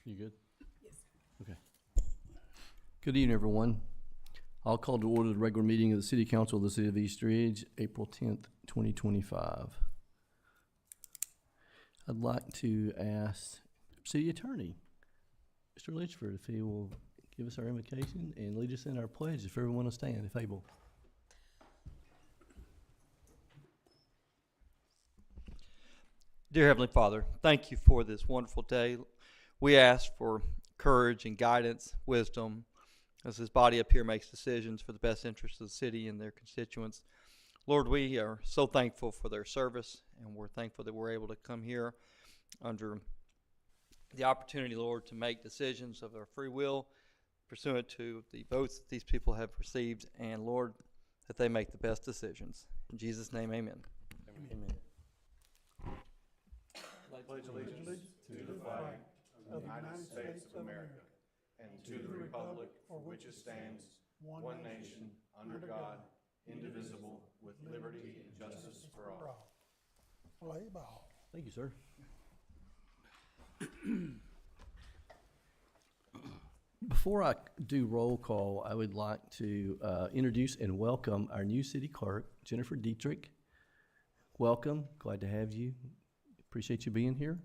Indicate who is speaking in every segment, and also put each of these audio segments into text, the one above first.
Speaker 1: You good?
Speaker 2: Yes.
Speaker 1: Okay. Good evening, everyone. I'll call to order the regular meeting of the City Council of the City of East Ridge, April 10th, 2025. I'd like to ask City Attorney, Mr. Litchford, if he will give us our invocation and lead us in our pledge, if everyone will stand, if able.
Speaker 3: Dear Heavenly Father, thank you for this wonderful day. We ask for courage and guidance, wisdom, as this body up here makes decisions for the best interest of the city and their constituents. Lord, we are so thankful for their service, and we're thankful that we're able to come here under the opportunity, Lord, to make decisions of our free will, pursuant to the votes that these people have received, and Lord, that they make the best decisions. In Jesus' name, amen.
Speaker 1: Amen.
Speaker 4: Pledge allegiance to the flag of the United States of America and to the republic for which it stands, one nation, under God, indivisible, with liberty and justice for all.
Speaker 1: Thank you, sir. Before I do roll call, I would like to introduce and welcome our new city clerk, Jennifer Dietrich. Welcome. Glad to have you. Appreciate you being here.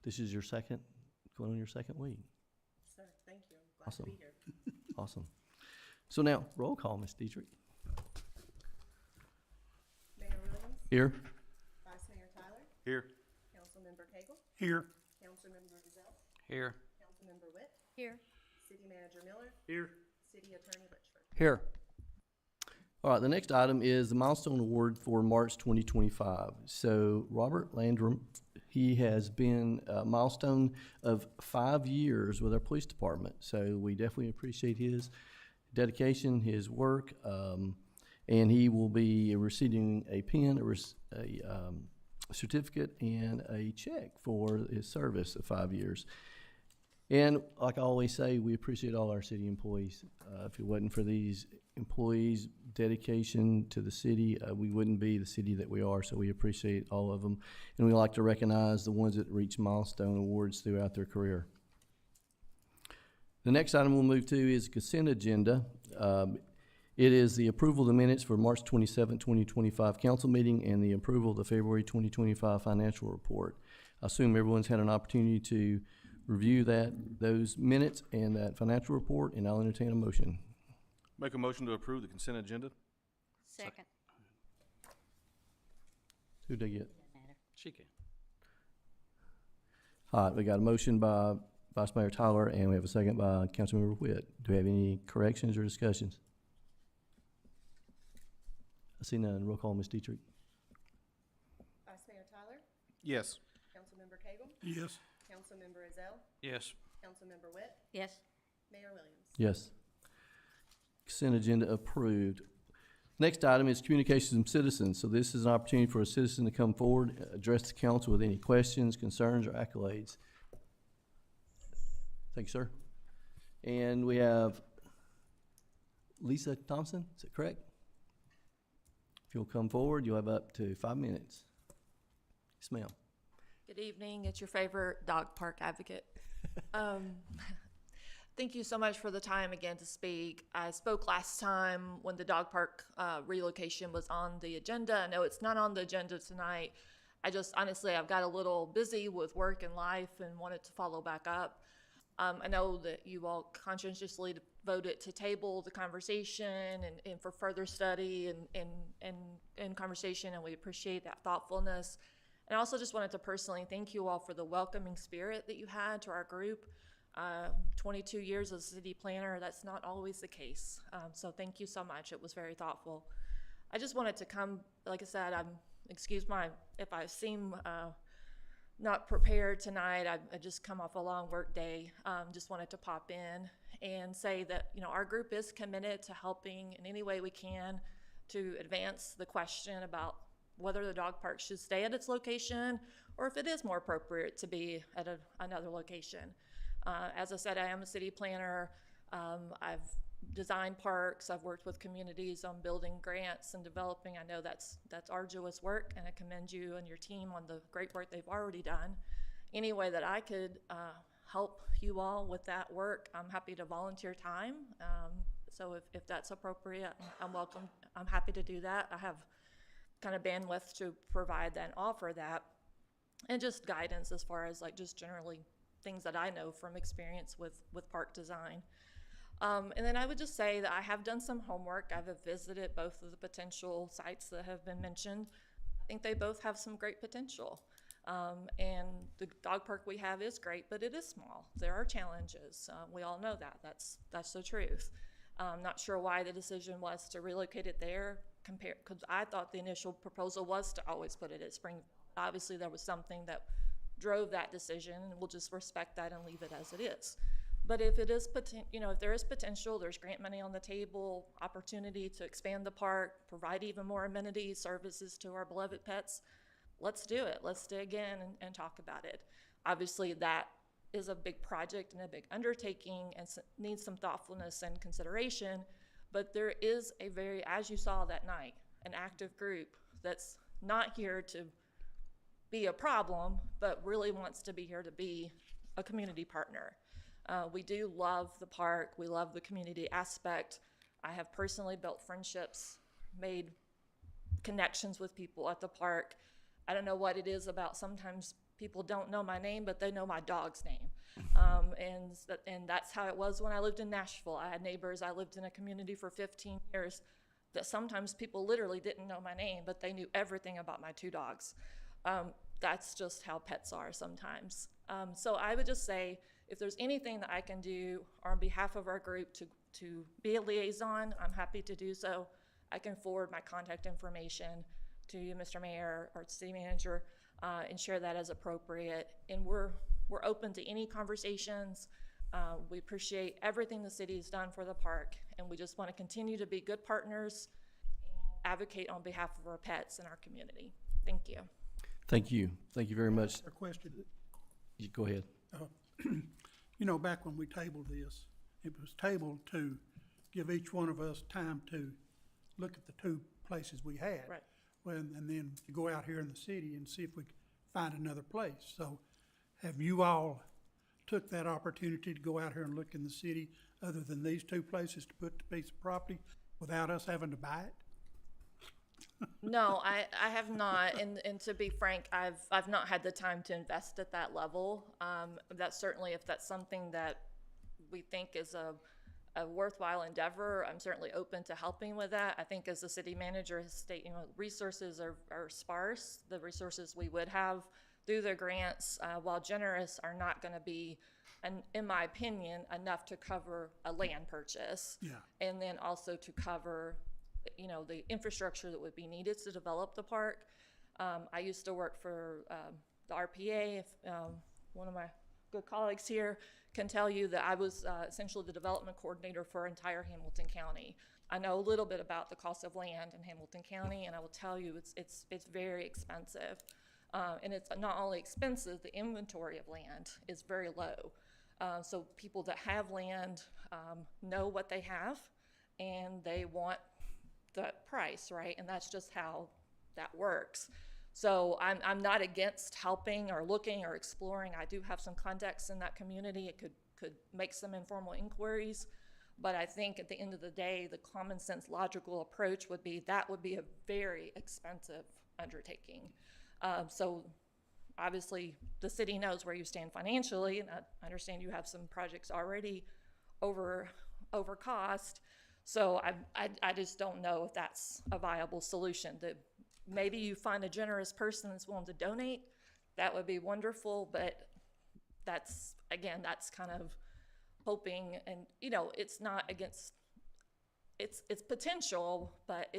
Speaker 1: This is your going on your second week.
Speaker 2: Sir, thank you. I'm glad
Speaker 1: Awesome.
Speaker 2: to be here.
Speaker 1: Awesome. So now, roll call, Ms. Dietrich.
Speaker 2: Mayor Williams,
Speaker 1: Here.
Speaker 2: Vice Mayor Tyler,
Speaker 4: Here.
Speaker 2: Councilmember Cagle,
Speaker 4: Here.
Speaker 2: Councilmember Gazelle,
Speaker 3: Here.
Speaker 2: Councilmember Witt,
Speaker 5: Here.
Speaker 2: City Manager Miller,
Speaker 4: Here.
Speaker 2: City Attorney Litchford.
Speaker 3: Here.
Speaker 1: All right, the next item is the Milestone Award for March 2025. So Robert Landrum, he has been a milestone of 5 years with our police department. So we definitely appreciate his dedication, his work, and he will be receiving a pin, a certificate, and a check for his service of 5 years. And like I always say, we appreciate all our city employees. If it wasn't for these employees' dedication to the city, we wouldn't be the city that we are, so we appreciate all of them. And we like to recognize the ones that reach milestone awards throughout their career. The next item we'll move to is consent agenda. It is the approval of the minutes for March 27, 2025 council meeting and the approval of the February 2025 financial report. I assume everyone's had an opportunity to review those minutes and that financial report, and I'll entertain a motion.
Speaker 4: Make a motion to approve the consent agenda.
Speaker 5: Second.
Speaker 1: Who'd they get?
Speaker 5: Doesn't matter.
Speaker 3: She can.
Speaker 1: All right, we got a motion by Vice Mayor Tyler, and we have a second by Councilmember Witt. Do we have any corrections or discussions? I see none. Roll call, Ms. Dietrich.
Speaker 2: Vice Mayor Tyler,
Speaker 4: Yes.
Speaker 2: Councilmember Cagle,
Speaker 4: Yes.
Speaker 2: Councilmember Azell,
Speaker 3: Yes.
Speaker 2: Councilmember Witt,
Speaker 5: Yes.
Speaker 2: Mayor Williams.
Speaker 1: Yes. Consent agenda approved. Next item is communications from citizens. So this is an opportunity for a citizen to come forward, address the council with any questions, concerns, or accolades. Thank you, sir. And we have Lisa Thompson, is that correct? If you'll come forward, you'll have up to 5 minutes. Yes, ma'am.
Speaker 6: Good evening. It's your favorite dog park advocate. Thank you so much for the time again to speak. I spoke last time when the dog park relocation was on the agenda. I know it's not on the agenda tonight. Honestly, I've got a little busy with work and life and wanted to follow back up. I know that you all conscientiously voted to table the conversation and for further study and conversation, and we appreciate that thoughtfulness. And I also just wanted to personally thank you all for the welcoming spirit that you had to our group. 22 years as a city planner, that's not always the case. So thank you so much. It was very thoughtful. I just wanted to come, like I said, excuse if I seem not prepared tonight. I just come off a long work day. Just wanted to pop in and say that, our group is committed to helping in any way we can to advance the question about whether the dog park should stay at its location or if it is more appropriate to be at another location. As I said, I am a city planner. I've designed parks. I've worked with communities on building grants and developing. I know that's arduous work, and I commend you and your team on the great work they've already done. Any way that I could help you all with that work, I'm happy to volunteer time. So if that's appropriate, I'm welcome. I'm happy to do that. I have kind of bandwidth to provide that and offer that. And just guidance as far as like just generally things that I know from experience with park design. And then I would just say that I have done some homework. I've visited both of the potential sites that have been mentioned. I think they both have some great potential. And the dog park we have is great, but it is small. There are challenges. We all know that. That's the truth. I'm not sure why the decision was to relocate it there because I thought the initial proposal was to always put it at Springville. Obviously, there was something that drove that decision, and we'll just respect that and leave it as it is. But if it is, if there is potential, there's grant money on the table, opportunity to expand the park, provide even more amenities, services to our beloved pets, let's do it. Let's dig in and talk about it. Obviously, that is a big project and a big undertaking and needs some thoughtfulness and consideration. But there is as you saw that night, an active group that's not here to be a problem, but really wants to be here to be a community partner. We do love the park. We love the community aspect. I have personally built friendships, made connections with people at the park. I don't know what it is about sometimes people don't know my name, but they know my dog's name. And that's how it was when I lived in Nashville. I had neighbors. I lived in a community for 15 years that sometimes people literally didn't know my name, but they knew everything about my 2 dogs. That's just how pets are sometimes. So I would just say, if there's anything that I can do on behalf of our group to be a liaison, I'm happy to do so. I can forward my contact information to you, Mr. Mayor, or city manager, and share that as appropriate. And we're open to any conversations. We appreciate everything the city has done for the park, and we just want to continue to be good partners and advocate on behalf of our pets and our community. Thank you.
Speaker 1: Thank you. Thank you very much.
Speaker 5: A question.
Speaker 1: You go ahead.
Speaker 5: Back when we tabled this, it was tabled to give each one of us time to look at the 2 places we had.
Speaker 6: Right.
Speaker 5: And then to go out here in the city and see if we could find another place. So have you all took that opportunity to go out here and look in the city other than these 2 places to put the piece of property without us having to buy it?
Speaker 6: No, I have not, and to be frank, I've not had the time to invest at that level. That's certainly, if that's something that we think is a worthwhile endeavor, I'm certainly open to helping with that. I think as the city manager has stated, resources are sparse. The resources we would have through the grants, while generous, are not going to be, in my opinion, enough to cover a land purchase.
Speaker 5: Yeah.
Speaker 6: And then also to cover the infrastructure that would be needed to develop the park. I used to work for the RPA. One of my good colleagues here can tell you that I was essentially the development coordinator for entire Hamilton County. I know a little bit about the cost of land in Hamilton County, and I will tell you it's very expensive. And it's not only expensive, the inventory of land is very low. So people that have land know what they have, and they want the price, right? And that's just how that works. So I'm not against helping or looking or exploring. I do have some contacts in that community. It could make some informal inquiries, but I think at the end of the day, the common sense logical approach would be a very expensive undertaking. So obviously the city knows where you stand financially, and I understand you have some projects already over cost. So I just don't know if that's a viable solution. That maybe you find a generous person that's willing to donate. That would be wonderful, but that's kind of hoping, and it's not against it's potential, but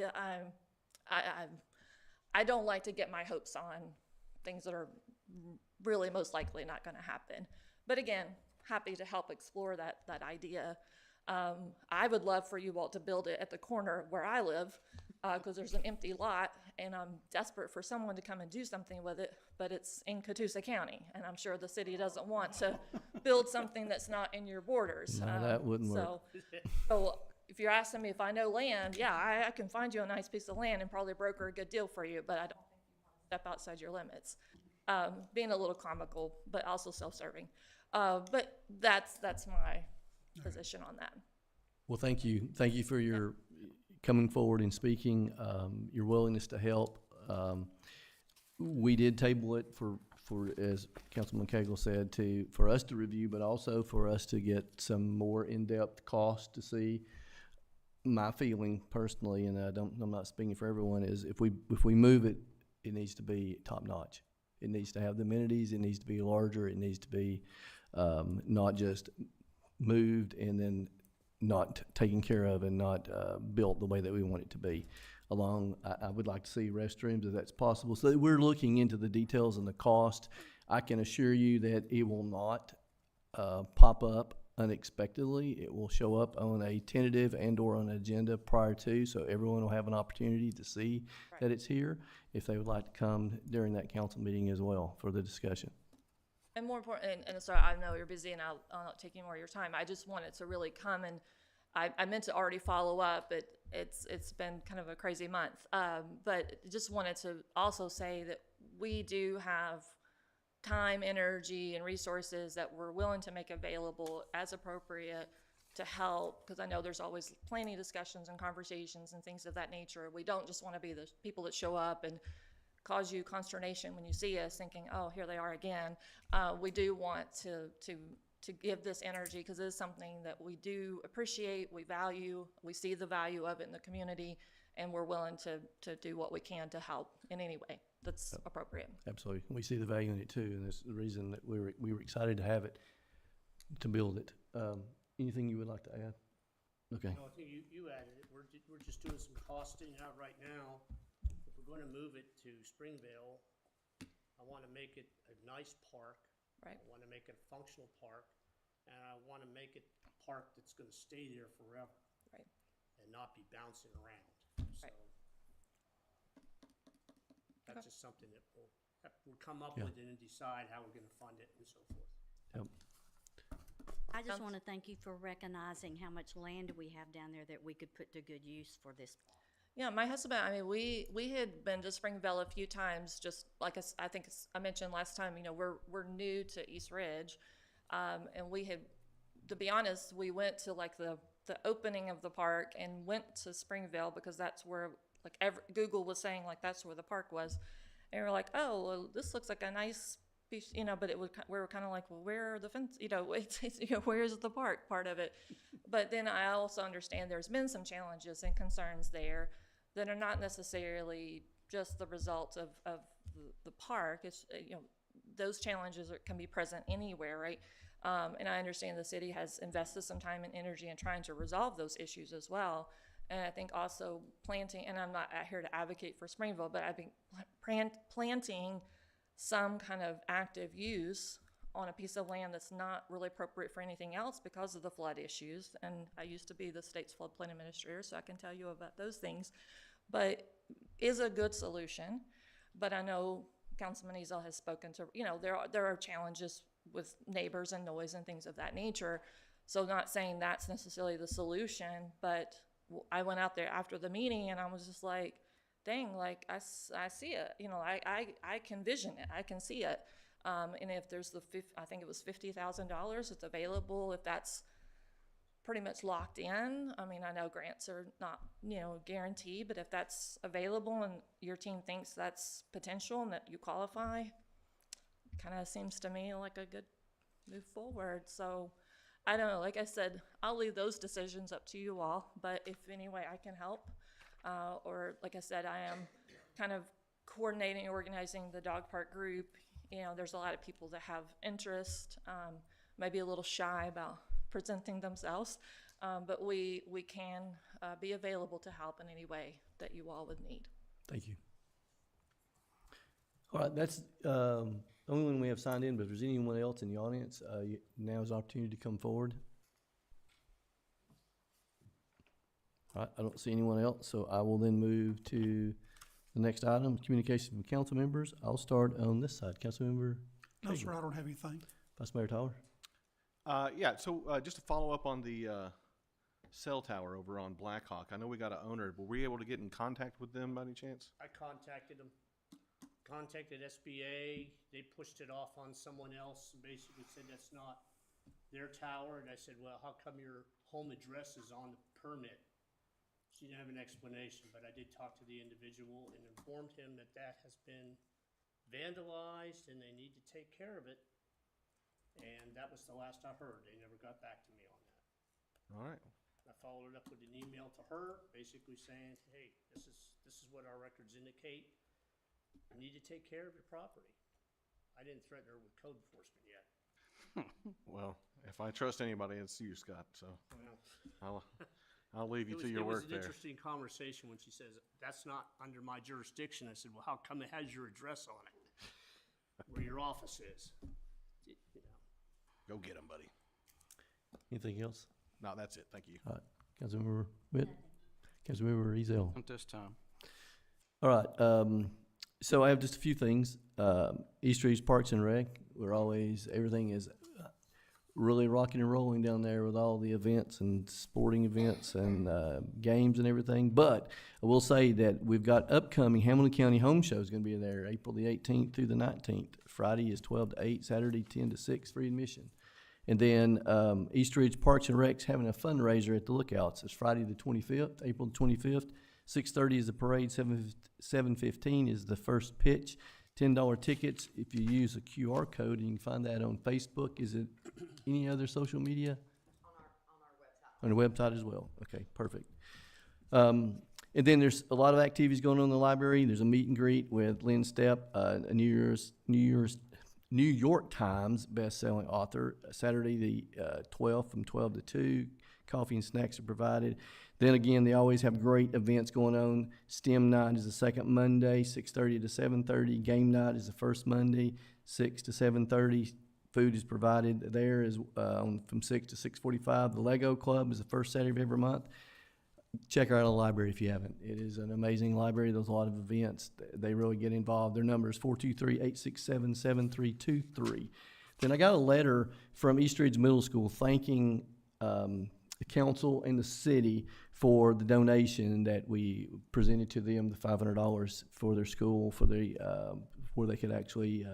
Speaker 6: I don't like to get my hopes on things that are really most likely not going to happen. But again, happy to help explore that idea. I would love for you all to build it at the corner where I live, because there's an empty lot, and I'm desperate for someone to come and do something with it, but it's in Catoosa County, and I'm sure the city doesn't want to build something that's not in your borders.
Speaker 1: No, that wouldn't work.
Speaker 6: So if you're asking me if I know land, yeah, I can find you a nice piece of land and probably broker a good deal for you, but I don't think you want to step outside your limits. Being a little comical, but also self-serving. But that's my position on that.
Speaker 1: Well, thank you. Thank you for your coming forward and speaking, your willingness to help. We did table it for, as Councilman Cagle said, for us to review, but also for us to get some more in-depth cost to see. My feeling personally, and I'm not speaking for everyone, is if we move it, it needs to be top-notch. It needs to have the amenities, it needs to be larger, it needs to be not just moved and then not taken care of and not built the way that we want it to be. I would like to see restrooms if that's possible. So we're looking into the details and the cost. I can assure you that it will not pop up unexpectedly. It will show up on a tentative and/or on an agenda prior to, so everyone will have an opportunity to see that it's here if they would like to come during that council meeting as well for the discussion.
Speaker 6: And more important, and sorry, I know you're busy and I'll not take any more of your time. I just wanted to really come and I meant to already follow up, but it's been kind of a crazy month. But just wanted to also say that we do have time, energy, and resources that we're willing to make available as appropriate to help, because I know there's always planning discussions and conversations and things of that nature. We don't just want to be the people that show up and cause you consternation when you see us thinking, oh, here they are again. We do want to give this energy because it is something that we do appreciate, we value, we see the value of it in the community, and we're willing to do what we can to help in any way that's appropriate.
Speaker 1: Absolutely. We see the value in it too, and that's the reason that we were excited to have it, to build it. Anything you would like to add? Okay.
Speaker 7: No, I think you added it. We're just doing some costing out right now. If we're gonna move it to Springville, I wanna make it a nice park.
Speaker 6: Right.
Speaker 7: I wanna make it a functional park, and I wanna make it a park that's gonna stay there forever.
Speaker 6: Right.
Speaker 7: And not be bouncing around. So
Speaker 6: Right.
Speaker 7: that's
Speaker 6: Okay.
Speaker 7: just something that we'll come up with and then decide how we're gonna fund it and so forth.
Speaker 1: Yep.
Speaker 8: I just
Speaker 6: Sounds-
Speaker 8: want to thank you for recognizing how much land we have down there that we could put to good use for this.
Speaker 6: Yeah, my husband, I mean, we had been to Springville a few times, just like I think I mentioned last time, you know, we're new to East Ridge. And we had, to be honest, we went to like the opening of the park and went to Springville because that's where, like, Google was saying, like, that's where the park was. And we were like, oh, well, this looks like a nice piece, you know, but we were kind of like, well, where are the fence, you know, where's the park part of it? But then I also understand there's been some challenges and concerns there that are not necessarily just the result of the park. It's, you know, those challenges can be present anywhere, right? And I understand the city has invested some time and energy in trying to resolve those issues as well. And I think also planting, and I'm not here to advocate for Springville, but I think planting some kind of active use on a piece of land that's not really appropriate for anything else because of the flood issues. And I used to be the state's floodplain administrator, so I can tell you about those things. But is a good solution. But I know Councilman Ezel has spoken to, you know, there are challenges with neighbors and noise and things of that nature. So not saying that's necessarily the solution, but I went out there after the meeting and I was just like, dang, like I see it, you know, I can vision it, I can see it. And if there's I think it was $50,000 that's available, if that's pretty much locked in. I mean, I know grants are not, you know, guaranteed, but if that's available and your team thinks that's potential and that you qualify, kind of seems to me like a good move forward. So I don't know, like I said, I'll leave those decisions up to you all, but if any way I can help, or like I said, I am kind of coordinating, organizing the dog park group. You know, there's a lot of people that have interest, maybe a little shy about presenting themselves, but we can be available to help in any way that you all would need.
Speaker 1: Thank you. All right, that's the only one we have signed in, but if there's anyone else in the audience, now is the opportunity to come forward. All right, I don't see anyone else, so I will then move to the next item, communication from council members. I'll start on this side. Councilmember
Speaker 5: No,
Speaker 1: Cagle.
Speaker 5: sir, I don't have anything.
Speaker 1: Vice Mayor Tyler.
Speaker 4: Yeah, so just to follow up on the cell tower over on Blackhawk, I know we got an owner. Were we able to get in contact with them by any chance?
Speaker 7: I contacted them. contacted SBA, they pushed it off on someone else, and basically said that's not their tower, and I said, well, how come your home address is on the permit? She didn't have an explanation, but I did talk to the individual and informed him that that has been vandalized and they need to take care of it. And that was the last I heard. They never got back to me on that.
Speaker 4: All right.
Speaker 7: I followed up with an email to her, basically saying, hey, this is what our records indicate. You need to take care of your property. I didn't threaten her with code enforcement yet.
Speaker 4: Well, if I trust anybody, it's you, Scott, so
Speaker 7: Well,
Speaker 4: I'll leave you to your
Speaker 7: It
Speaker 4: work
Speaker 7: was an
Speaker 4: there.
Speaker 7: interesting conversation when she says, that's not under my jurisdiction. I said, well, how come it has your address on it? Where your office is? You know.
Speaker 4: Go get him, buddy.
Speaker 1: Anything else?
Speaker 4: No, that's it. Thank you.
Speaker 1: All right, Councilmember Witt? Councilmember Ezell?
Speaker 9: At this time.
Speaker 1: All right, so I have just a few things. East Reeves Parks and Rec, everything is really rocking and rolling down there with all the events and sporting events and games and everything. But I will say that we've got upcoming Hamilton County Home Show is going to be there April the 18th through the 19th. Friday is 12 to 8, Saturday 10 to 6, free admission. And then East Ridge Parks and Rec's having a fundraiser at the Lookouts. It's Friday the 25th, April the 25th. 6:30 is the parade, 7:15 is the first pitch. $10 tickets if you use a QR code, and you can find that on Facebook. Is it any other social media? On our website as well. Okay, perfect. And then there's a lot of activities going on in the library. There's a meet and greet with Lynn Stepp, a New York Times best-selling author. Saturday the 12th from 12 to 2. Coffee and snacks are provided. Then again, they always have great events going on. STEM night is the second Monday, 6:30 to 7:30. Game night is the first Monday, 6 to 7:30. Food is provided there from 6 to 6:45. The Lego Club is the first Saturday of every month. Check out the library if you haven't. It is an amazing library. There's a lot of events. They really get involved. Their number is 423-867-7323. Then I got a letter from East Ridge Middle School thanking the council and the city for the donation that we presented to them, the $500 for their school, for where they could actually,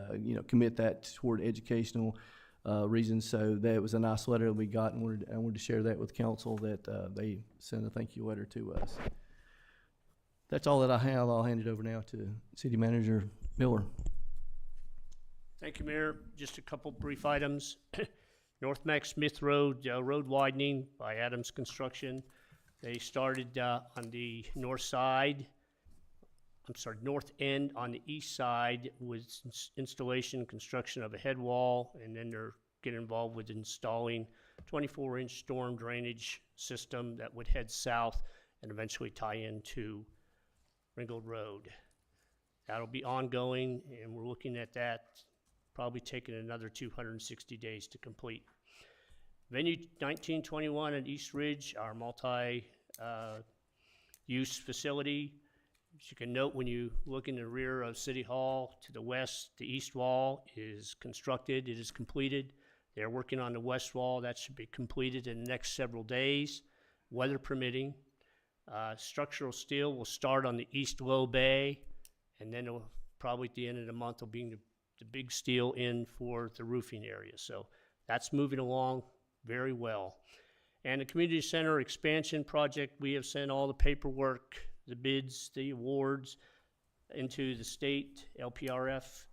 Speaker 1: commit that toward educational reasons. So that was a nice letter that we got, and I wanted to share that with council, that they sent a thank you letter to us. That's all that I have. I'll hand it over now to City Manager Miller.
Speaker 7: Thank you, Mayor. Just a couple brief items. North Mac Smith Road, road widening by Adams Construction. They started on the north end on the east side with installation, construction of a head wall, and then they're getting involved with installing 24-inch storm drainage system that would head south and eventually tie into Ringgold Road. That'll be ongoing, and we're looking at that probably taking another 260 days to complete. Venue 1921 at East Ridge, our multi-use facility. As you can note, when you look in the rear of City Hall to the west, the east wall is constructed. It is completed. They're working on the west wall. That should be completed in the next several days, weather permitting. Structural steel will start on the east low bay, and then it'll probably at the end of the month will be the big steel in for the roofing area. So that's moving along very well. And the community center expansion project, we have sent all the paperwork, the bids, the awards into the state LPRF,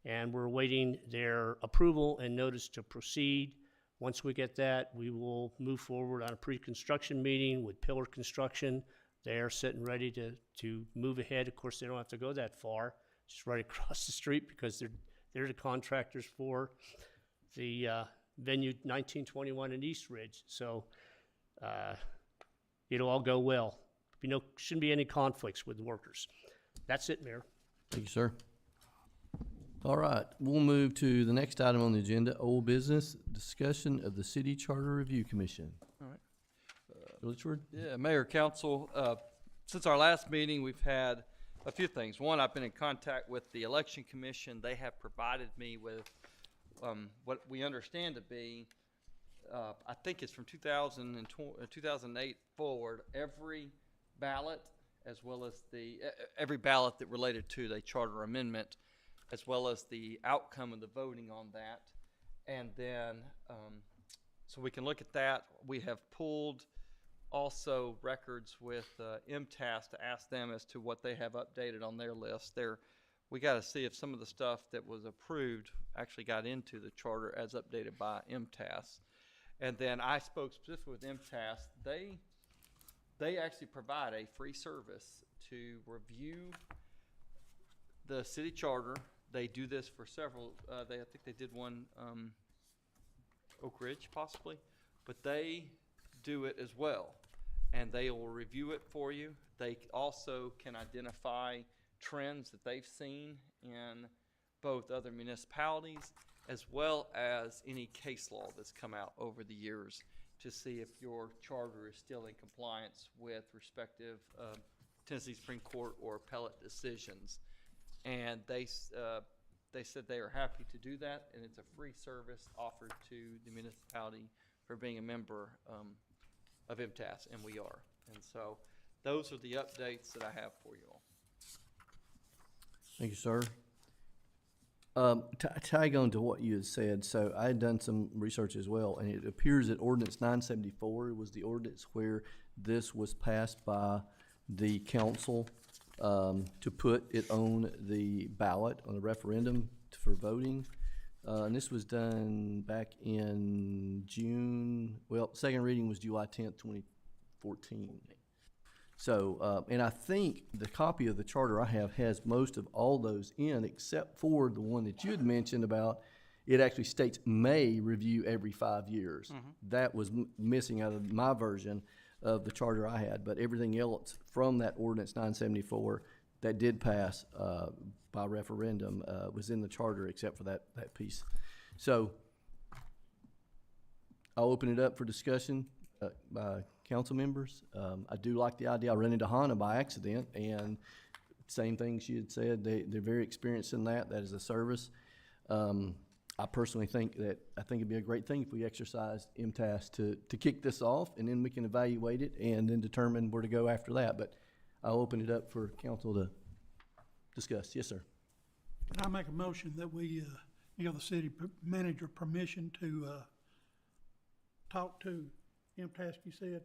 Speaker 7: and we're awaiting their approval and notice to proceed. Once we get that, we will move forward on a pre-construction meeting with Pillar Construction. They are sitting ready to move ahead. Of course, they don't have to go that far, just right across the street, because they're the contractors for the venue 1921 in East Ridge. So it'll all go well. Shouldn't be any conflicts with the workers. That's it, Mayor.
Speaker 1: Thank you, sir. All right, we'll move to the next item on the agenda, old business, discussion of the City Charter Review Commission.
Speaker 3: All right.
Speaker 1: Richard?
Speaker 3: Yeah, Mayor, Council, since our last meeting, we've had a few things. One, I've been in contact with the Election Commission. They have provided me with what we understand to be, I think it's from 2008 forward, every ballot, as well as every ballot that related to the charter amendment as well as the outcome of the voting on that. And then, so we can look at that. We have pulled also records with MTAS to ask them as to what they have updated on their list. We got to see if some of the stuff that was approved actually got into the charter as updated by MTAS. And then I spoke specifically with MTAS. They actually provide a free service to review the city charter. They do this for several. I think they did one Oak Ridge possibly, but they do it as well, and they will review it for you. They also can identify trends that they've seen in both other municipalities as well as any case law that's come out over the years to see if your charter is still in compliance with respective Tennessee Supreme Court or appellate decisions. And they said they are happy to do that, and it's a free service offered to the municipality for being a member of MTAS, and we are. And so those are the updates that I have for you all.
Speaker 1: Thank you, sir. Tag on to what you had said, so I had done some research as well, and it appears that Ordinance 974 was the ordinance where this was passed by the council to put it on the ballot, on the referendum for voting. And this was done back in June, well, second reading was July 10th, 2014. So, and I think the copy of the charter I have has most of all those in, except for the one that you had mentioned about, it actually states may review every 5 years. That was missing out of my version of the charter I had, but everything else from that ordinance 974 that did pass by referendum was in the charter except for that piece. So I'll open it up for discussion by council members. I do like the idea. I ran into Hannah by accident, and same thing she had said. They're very experienced in that. That is a service. I personally think it'd be a great thing if we exercised MTAS to kick this off, and then we can evaluate it and then determine where to go after that. But I'll open it up for council to discuss. Yes, sir.
Speaker 5: Can I make a motion that we give the city manager permission to talk to MTAS, you said,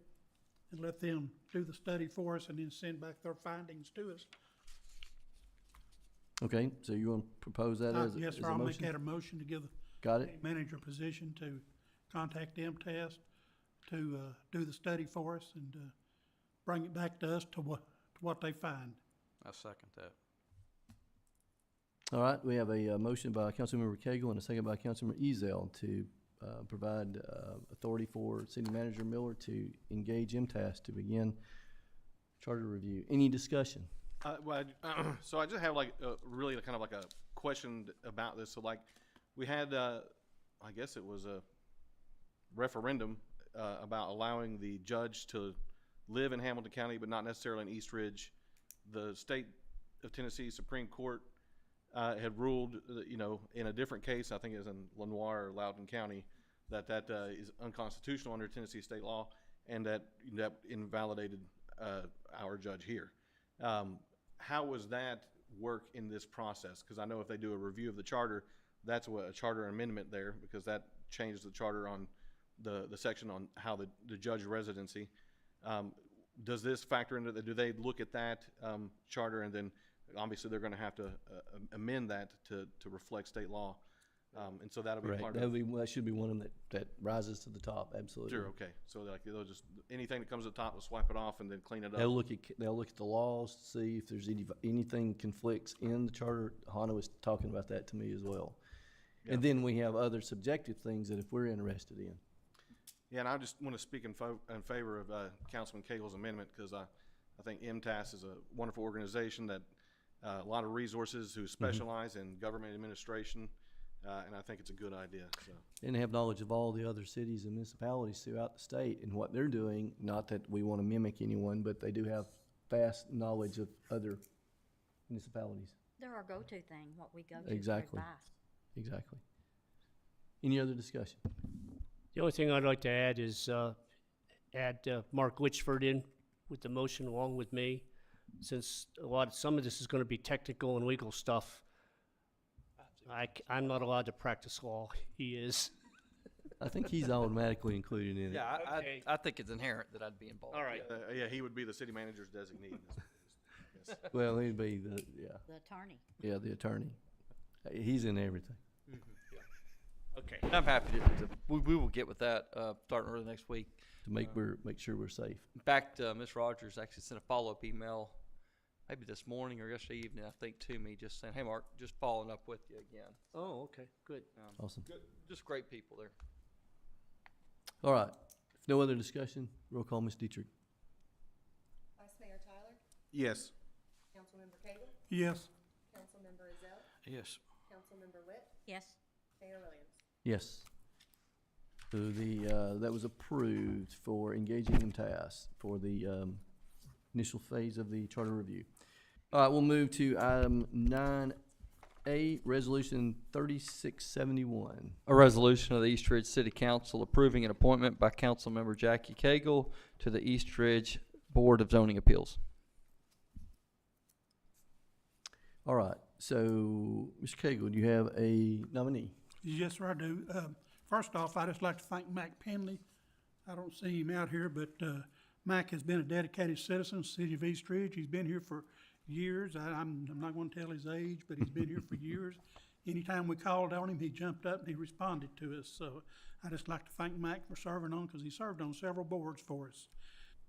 Speaker 5: and let them do the study for us and then send back their findings to us?
Speaker 1: Okay, so you want to propose that as a
Speaker 5: Yes, sir, I'll make
Speaker 1: motion?
Speaker 5: that a motion to give the
Speaker 1: Got it?
Speaker 5: manager position to contact MTAS to do the study for us and bring it back to us to what they find.
Speaker 4: I second that.
Speaker 1: All right, we have a motion by Councilmember Cagle and a second by Councilmember Ezell to provide authority for City Manager Miller to engage MTAS to begin charter review. Any discussion?
Speaker 4: So I just have like really kind of like a question about this. So like we had, I guess it was a referendum about allowing the judge to live in Hamilton County, but not necessarily in East Ridge. The state of Tennessee Supreme Court had ruled, in a different case, I think it was in Lenoir or Loudoun County, that is unconstitutional under Tennessee state law, and that invalidated our judge here. How was that work in this process? Because I know if they do a review of the charter, that's a charter amendment there, because that changed the charter on the section on how the judge residency. Does this factor into that? Do they look at that charter, and then obviously they're going to have to amend that to reflect state law, and so that'll be
Speaker 1: Right,
Speaker 4: part of.
Speaker 1: that should be one of them that rises to the top, absolutely.
Speaker 4: Sure. Okay. So like they'll just anything that comes to the top, they'll swipe it off and then clean it up.
Speaker 1: They'll look at the laws to see if there's anything conflicts in the charter. Hannah was talking about that to me as well.
Speaker 4: Yeah.
Speaker 1: And then we have other subjective things that if we're interested in.
Speaker 4: Yeah, and I just want to speak in favor of Councilman Cagle's amendment, because I think MTAS is a wonderful organization that a lot of resources who specialize in government administration, and I think it's a good idea. So.
Speaker 1: And have knowledge of all the other cities and municipalities throughout the state and what they're doing. Not that we want to mimic anyone, but they do have vast knowledge of other municipalities.
Speaker 8: They're our go-to thing, what we go to for
Speaker 1: Exactly.
Speaker 8: advice.
Speaker 1: Exactly. Any other discussion?
Speaker 7: The only thing I'd like to add is add Mark Litchford in with the motion along with me, since some of this is going to be technical and legal stuff. I'm not allowed to practice law. He is.
Speaker 1: I think he's automatically included in it.
Speaker 3: Yeah,
Speaker 7: Okay.
Speaker 3: I think it's inherent that I'd be involved.
Speaker 7: All right.
Speaker 4: Yeah, he would be the city manager's designee. Yes.
Speaker 1: Well, he'd be the,
Speaker 8: The attorney.
Speaker 1: the attorney. He's in everything.
Speaker 7: Okay.
Speaker 3: And I'm happy to we will get with that starting early next week.
Speaker 1: To make sure we're safe.
Speaker 3: In fact, Ms. Rogers actually sent a follow-up email maybe this morning or yesterday evening, I think, to me, just saying, hey, Mark, just following up with you again.
Speaker 7: Oh, okay, good.
Speaker 1: Awesome.
Speaker 3: Good, just great people there.
Speaker 1: All right. If no other discussion, roll call, Ms. Dietrich.
Speaker 2: Vice Mayor Tyler,
Speaker 4: Yes.
Speaker 2: Councilmember Cagle,
Speaker 5: Yes,
Speaker 2: Councilmember Ezell,
Speaker 4: Yes.
Speaker 2: Councilmember Witt,
Speaker 8: Yes,
Speaker 2: Mayor Williams.
Speaker 1: Yes. So that was approved for engaging in tasks for the initial phase of the charter review. All right, we'll move to item 9A, Resolution 3671.
Speaker 3: A resolution of the East Ridge City Council approving an appointment by Councilmember Jackie Cagle to the East Ridge Board of Zoning Appeals.
Speaker 1: All right, so, Mr. Cagle, do you have a nominee?
Speaker 5: yes, sir, I do. First off, I'd just like to thank Mac Penley. I don't see him out here, but Mac has been a dedicated citizen of the city of East Ridge. He's been here for years. I'm not going to tell his age, but he's been here for years. Anytime we called on him, he jumped up and he responded to us. So I just like to thank Mac for serving on, because he served on several boards for us.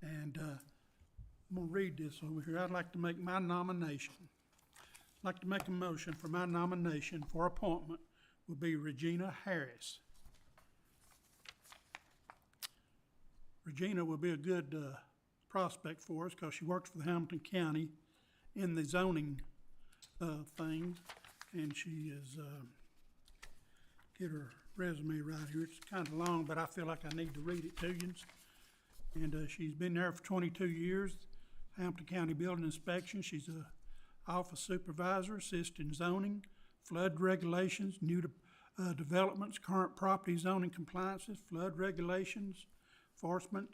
Speaker 5: And I'm going to read this over here. I'd like to make my nomination. I'd like to make a motion for my nomination for appointment will be Regina Harris. Regina will be a good prospect for us, because she works for the Hamilton County in the zoning things, and she is, get her resume right here. It's kind of long, but I feel like I need to read it to you. And she's been there for 22 years, Hampton County Building Inspection. She's a office supervisor, assisting zoning, flood regulations, new developments, current property zoning compliances, flood regulations, enforcement,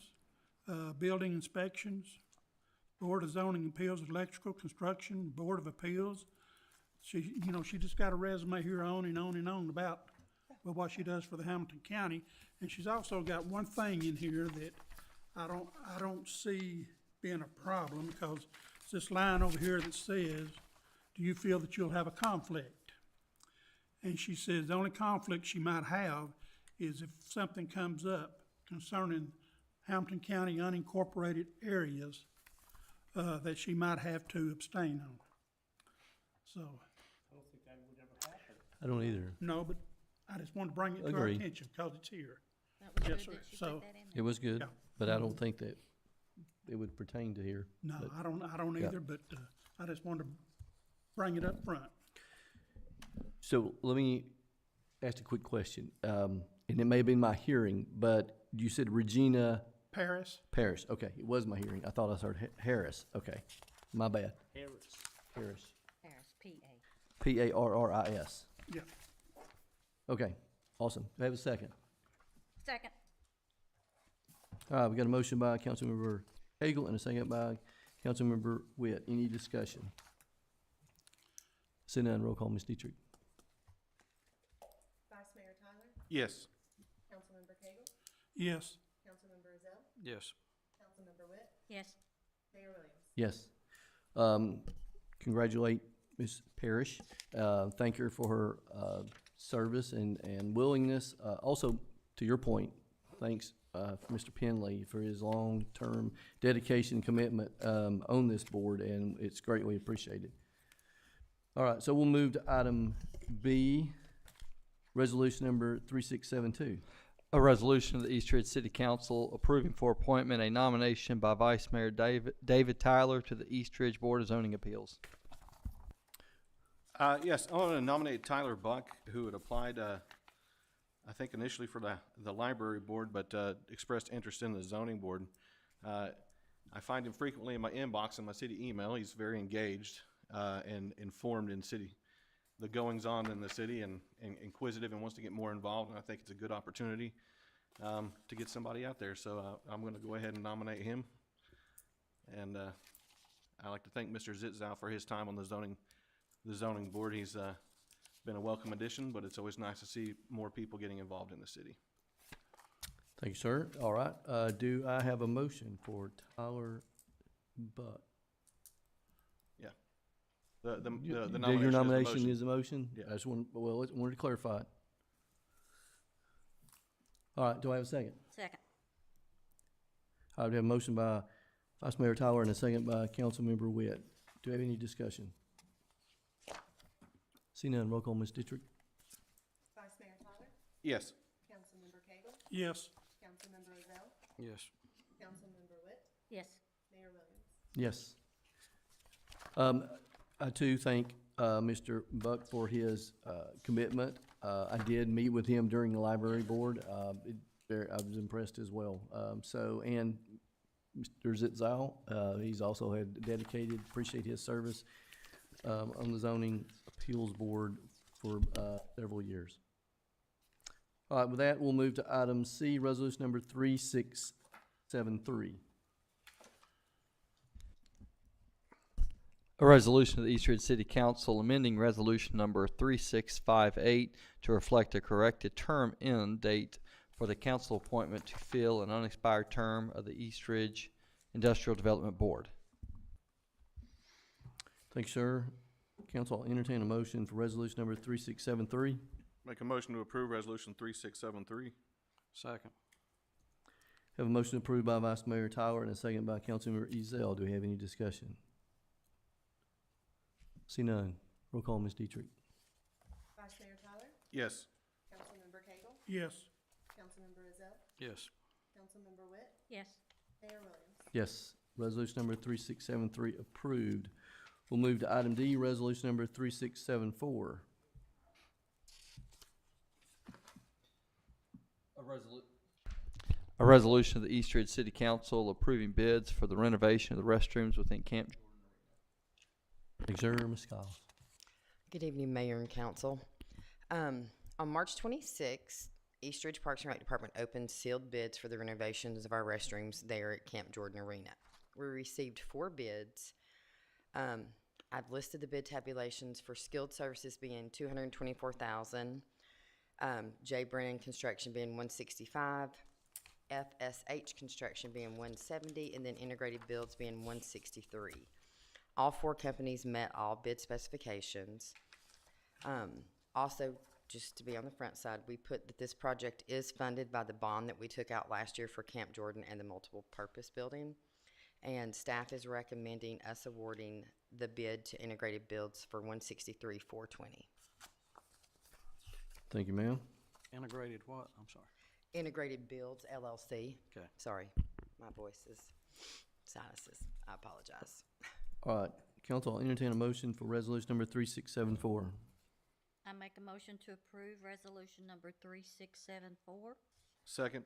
Speaker 5: building inspections, Board of Zoning Appeals, electrical, construction, Board of Appeals. She, she just got a resume here on and on and on about what she does for the Hamilton County. And she's also got one thing in here that I don't see being a problem, because it's this line over here that says, do you feel that you'll have a conflict? And she says the only conflict she might have is if something comes up concerning Hamilton County unincorporated areas that she might have to abstain on. So,
Speaker 7: I don't think that would ever happen.
Speaker 1: I don't either.
Speaker 5: no, but I just wanted to bring it to our
Speaker 1: Agree.
Speaker 5: attention because it's here.
Speaker 8: that was
Speaker 5: Yes,
Speaker 8: good
Speaker 5: sir.
Speaker 8: that she
Speaker 5: So-
Speaker 8: put that in
Speaker 1: It
Speaker 8: there.
Speaker 1: was good,
Speaker 5: Yeah.
Speaker 1: but I don't think that it would pertain to here.
Speaker 5: No,
Speaker 1: But-
Speaker 5: I don't
Speaker 1: Yeah.
Speaker 5: either, but I just wanted to bring it up front.
Speaker 1: So let me ask a quick question, and it may have been my hearing, but you said Regina
Speaker 5: Paris,
Speaker 1: Parrish. Okay, it was my hearing. I thought I heard Harris. Okay, my bad.
Speaker 7: Harris.
Speaker 1: Harris.
Speaker 8: Harris, P.A.
Speaker 1: Parris.
Speaker 5: yeah.
Speaker 1: Okay, awesome. Do I have a second?
Speaker 8: Second.
Speaker 1: All right, we got a motion by Councilmember Cagle and a second by Councilmember Witt. Any discussion? Seeing none, roll call, Ms. Dietrich.
Speaker 2: Vice Mayor Tyler,
Speaker 4: Yes.
Speaker 2: Councilmember Cagle,
Speaker 5: Yes,
Speaker 2: Councilmember Ezell,
Speaker 4: Yes.
Speaker 2: Councilmember Witt,
Speaker 8: Yes,
Speaker 2: Mayor Williams.
Speaker 1: Yes. Congratulate Ms. Parrish. Thank her for her service and willingness. Also, to your point, thanks for Mr. Penley for his long-term dedication and commitment on this board, and it's greatly appreciated. All right, so we'll move to item B, resolution number 3672.
Speaker 3: A resolution of the East Ridge City Council approving for appointment a nomination by Vice Mayor David Tyler to the East Ridge Board of Zoning Appeals.
Speaker 4: Yes, I want to nominate Tyler Buck, who had applied, I think initially for the library board, but expressed interest in the zoning board. I find him frequently in my inbox in my city email. He's very engaged and informed in the goings-on in the city, and inquisitive, and wants to get more involved, and I think it's a good opportunity to get somebody out there. So I'm going to go ahead and nominate him. And I'd like to thank Mr. Zitzow for his time on the zoning board. He's been a welcome addition, but it's always nice to see more people getting involved in the city.
Speaker 1: Thank you, sir. All right, do I have a motion for Tyler Buck?
Speaker 4: The
Speaker 1: Your
Speaker 4: nomination
Speaker 1: nomination
Speaker 4: is
Speaker 1: is a motion?
Speaker 4: Yeah.
Speaker 1: I just wanted to clarify it. All right, do I have a second?
Speaker 8: Second.
Speaker 1: I would have a motion by Vice Mayor Tyler and a second by Councilmember Witt. Do we have any discussion? See none, roll call, Ms. Dietrich.
Speaker 2: Vice Mayor Tyler,
Speaker 4: Yes.
Speaker 2: Councilmember Cagle,
Speaker 5: Yes.
Speaker 2: Councilmember Rozelle,
Speaker 4: Yes.
Speaker 2: Councilmember Witt,
Speaker 8: Yes.
Speaker 2: Mayor Williams.
Speaker 1: Yes. I too thank Mr. Buck for his commitment. I did meet with him during the library board. I was impressed as well. And Mr. Zitzel, he's also had dedicated, appreciate his service on the zoning appeals board for several years. All right, with that, we'll move to item C, resolution number 3673.
Speaker 3: A resolution of the East Ridge City Council amending resolution number 3658 to reflect a corrected term end date for the council appointment to fill an unexpired term of the East Ridge Industrial Development Board.
Speaker 1: Thank you, sir. Council, I'll entertain a motion for resolution number 3673.
Speaker 4: Make a motion to approve resolution 3673. Second.
Speaker 1: Have a motion approved by Vice Mayor Tyler and a second by Councilmember Ezell. Do we have any discussion? See none. Roll call, Ms. Dietrich.
Speaker 2: Vice Mayor Tyler,
Speaker 4: Yes.
Speaker 2: Councilmember Cagle,
Speaker 5: Yes.
Speaker 2: Councilmember Rozelle,
Speaker 4: Yes.
Speaker 2: Councilmember Witt,
Speaker 8: Yes.
Speaker 2: Mayor Williams.
Speaker 1: Yes. Resolution number 3673 approved. We'll move to item D, resolution number 3674.
Speaker 3: A resolution of the East Ridge City Council approving bids for the renovation of the restrooms within Camp Jordan.
Speaker 1: Thank you, sir. Ms. Skiles.
Speaker 9: Good evening, Mayor and Council. On March 26th, East Ridge Parks and Rec Department opened sealed bids for the renovations of our restrooms there at Camp Jordan Arena. We received 4 bids. I've listed the bid tabulations for skilled services being $224,000, J. Brennan Construction being $165,000, FSH Construction being $170,000, and then Integrated Builds being $163,000. All 4 companies met all bid specifications. Also, just to be on the front side, we put that this project is funded by the bond that we took out last year for Camp Jordan and the multiple purpose building. And staff is recommending us awarding the bid to Integrated Builds for $163,420.
Speaker 1: Thank you, ma'am.
Speaker 10: Integrated what? I'm sorry.
Speaker 9: Integrated Builds LLC.
Speaker 10: Okay.
Speaker 9: Sorry, my voice is sinuses. I apologize.
Speaker 1: All right. Council, I'll entertain a motion for resolution number 3674.
Speaker 8: I make a motion to approve resolution number 3674.
Speaker 4: Second.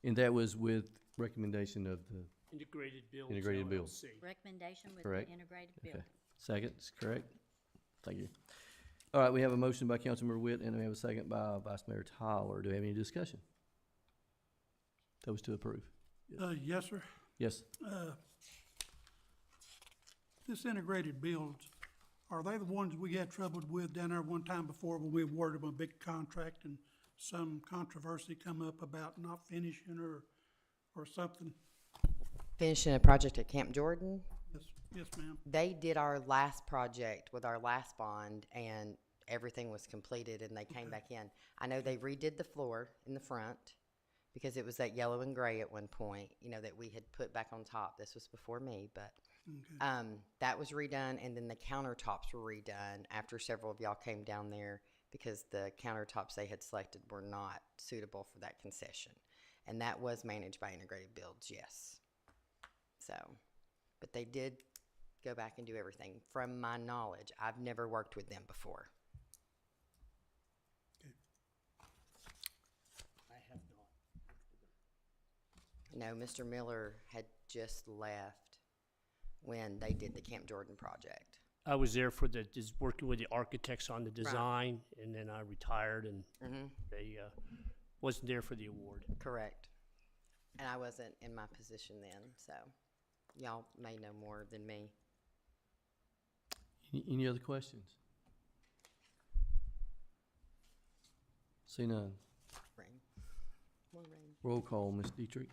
Speaker 1: And that was with recommendation of the
Speaker 7: Integrated Builds
Speaker 1: Integrated Builds.
Speaker 7: LLC.
Speaker 8: Recommendation with
Speaker 1: Correct.
Speaker 8: the integrated
Speaker 1: Okay.
Speaker 8: building.
Speaker 1: Second, is correct? Thank you. All right, we have a motion by Councilmember Witt and we have a second by Vice Mayor Tyler. Do we have any discussion? That was to approve.
Speaker 5: Yes, sir.
Speaker 1: Yes.
Speaker 5: This integrated builds, are they the ones we had trouble with down there one time before when we awarded them a big contract and some controversy come up about not finishing or something?
Speaker 9: Finishing a project at Camp Jordan.
Speaker 5: Yes, yes, ma'am.
Speaker 9: They did our last project with our last bond, and everything was completed, and they came back in. I know they redid the floor in the front because it was that yellow and gray at one point, you know, that we had put back on top. This was before me, but
Speaker 5: Okay.
Speaker 9: that was redone, and then the countertops were redone after several of y'all came down there because the countertops they had selected were not suitable for that concession. And that was managed by Integrated Builds, yes. So, but they did go back and do everything. From my knowledge, I've never worked with them before.
Speaker 7: I have not.
Speaker 9: No, Mr. Miller had just left when they did the Camp Jordan project.
Speaker 7: I was there for just working with the architects on the design, and then I retired, and they wasn't there for the award.
Speaker 9: Correct. And I wasn't in my position then, so y'all may know more than me.
Speaker 1: Any other questions? See none.
Speaker 9: Rain. More rain.
Speaker 1: Roll call, Ms. Dietrich.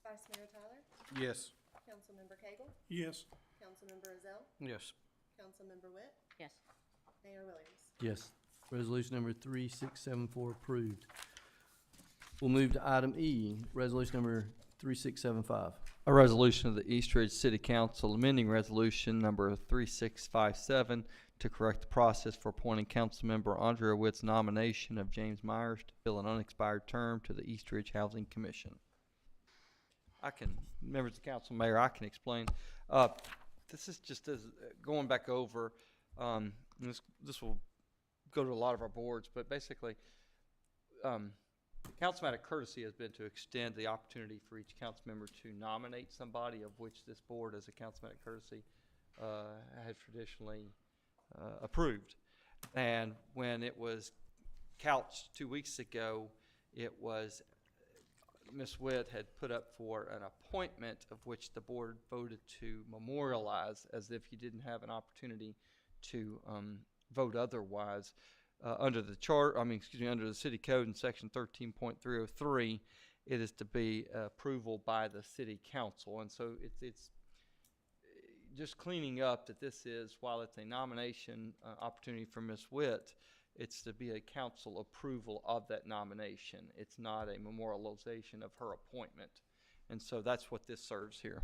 Speaker 2: Vice Mayor Tyler,
Speaker 4: Yes.
Speaker 2: Councilmember Cagle,
Speaker 5: Yes.
Speaker 2: Councilmember Ezell,
Speaker 10: Yes.
Speaker 2: Councilmember Witt,
Speaker 8: Yes.
Speaker 2: Mayor Williams.
Speaker 1: Yes. Resolution number 3674 approved. We'll move to item E, resolution number 3675.
Speaker 3: A resolution of the East Ridge City Council amending resolution number 3657 to correct the process for appointing Councilmember Andrea Witt's nomination of James Myers to fill an unexpired term to the East Ridge Housing Commission. Members of the council, mayor, I can explain. This is just as, going back over, this will go to a lot of our boards, but basically, council matter courtesy has been to extend the opportunity for each council member to nominate somebody, of which this board, as a council matter courtesy, has traditionally approved. And when it was couched 2 weeks ago, it was Ms. Witt had put up for an appointment of which the board voted to memorialize, as if you didn't have an opportunity to vote otherwise. Under the under the city code in section 13.303, it is to be approval by the city council. And so it's just cleaning up that this is, while it's a nomination opportunity for Ms. Witt, it's to be a council approval of that nomination. It's not a memorialization of her appointment. And so that's what this serves here.